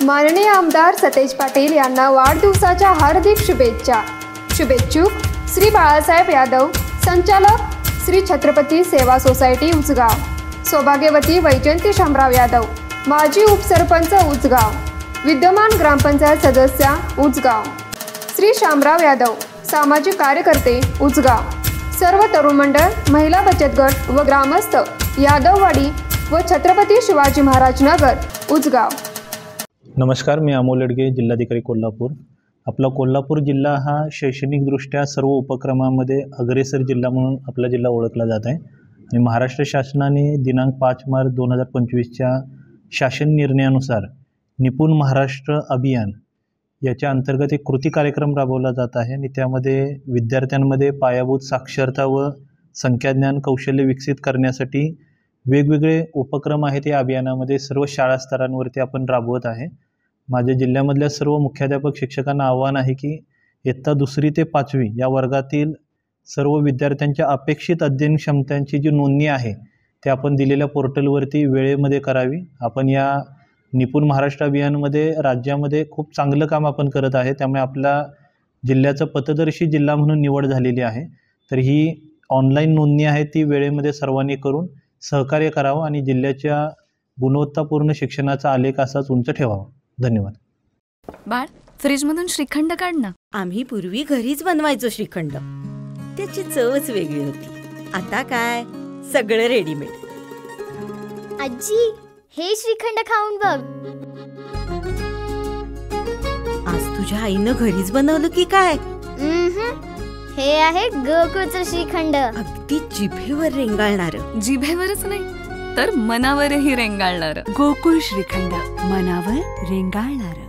माननीय आमदार सतेज पाटील यांना वाढदिवसाच्या हार्दिक शुभेच्छा। शुभेच्छुक श्री बाळासाहेब यादव, संचालक श्री छत्रपती सेवा सोसायटी उचगाव, सौभाग्यवती वैजयंती शामराव यादव, माजी उपसरपंच उचगाव, विद्यमान ग्रामपंचायत सदस्य उचगाव, श्री शामराव यादव, सामाजिक कार्यकर्ते उचगाव, सर्व तरुण मंडळ, महिला बचत गट व ग्रामस्थ यादववाडी व छत्रपती शिवाजी महाराज नगर उचगाव। नमस्कार, मी अमोल लडगे, जिल्हाधिकारी कोल्हापूर। आपला कोल्हापूर जिल्हा हा शैक्षणिकदृष्ट्या सर्व उपक्रमांमध्ये अग्रेसर जिल्हा म्हणून आपला जिल्हा ओळखला जात आहे आणि महाराष्ट्र शासनाने दिनांक 5 मार्च 2025च्या शासन निर्णयानुसार निपुण महाराष्ट्र अभियान याच्या अंतर्गत एक कृती कार्यक्रम राबवला जात आहे आणि त्यामध्ये विद्यार्थ्यांमध्ये पायाभूत साक्षरता व संख्याज्ञान कौशल्य विकसित करण्यासाठी वेगवेगळे उपक्रम आहेत। या अभियानामध्ये सर्व शाळा स्तरांवरती आपण राबवत आहे। माझ्या जिल्ह्यामधल्या सर्व मुख्याध्यापक शिक्षकांना आव्हान आहे की इयत्ता 2री ते 5वी या वर्गातील सर्व विद्यार्थ्यांच्या अपेक्षित अध्ययन क्षमतांची जी नोंदणी आहे ते आपण दिलेल्या पोर्टलवरती वेळेमध्ये करावी। आपण या निपुण महाराष्ट्र अभियानमध्ये राज्यामध्ये खूप चांगलं काम आपण करत आहे, त्यामुळे आपल्या जिल्ह्याचं पथदर्शी जिल्हा म्हणून निवड झालेली आहे। तर ही ऑनलाईन नोंदणी आहे ती वेळेमध्ये सर्वांनी करून सहकार्य करावं आणि जिल्ह्याच्या गुणवत्तापूर्ण शिक्षणाचा आलेख असाच उंच ठेवावा। धन्यवाद। बाळ, फ्रीजमधून श्रीखंड काढ ना। आम्ही पूर्वी घरीच बनवायचो श्रीखंड, त्याची चवच वेगळी होती। आता काय सगळं रेडीमेड। आजी, हे श्रीखंड खाऊन बघ। आज तुझ्या आईनं घरीच बनवलं की काय? हे आहे गोकुळचं श्रीखंड। अगदी जिभेवर रेंगाळणार। जिभेवरच नाही तर मनावरही रेंगाळणार। गोकुळ श्रीखंड, मनावर रेंगाळणार।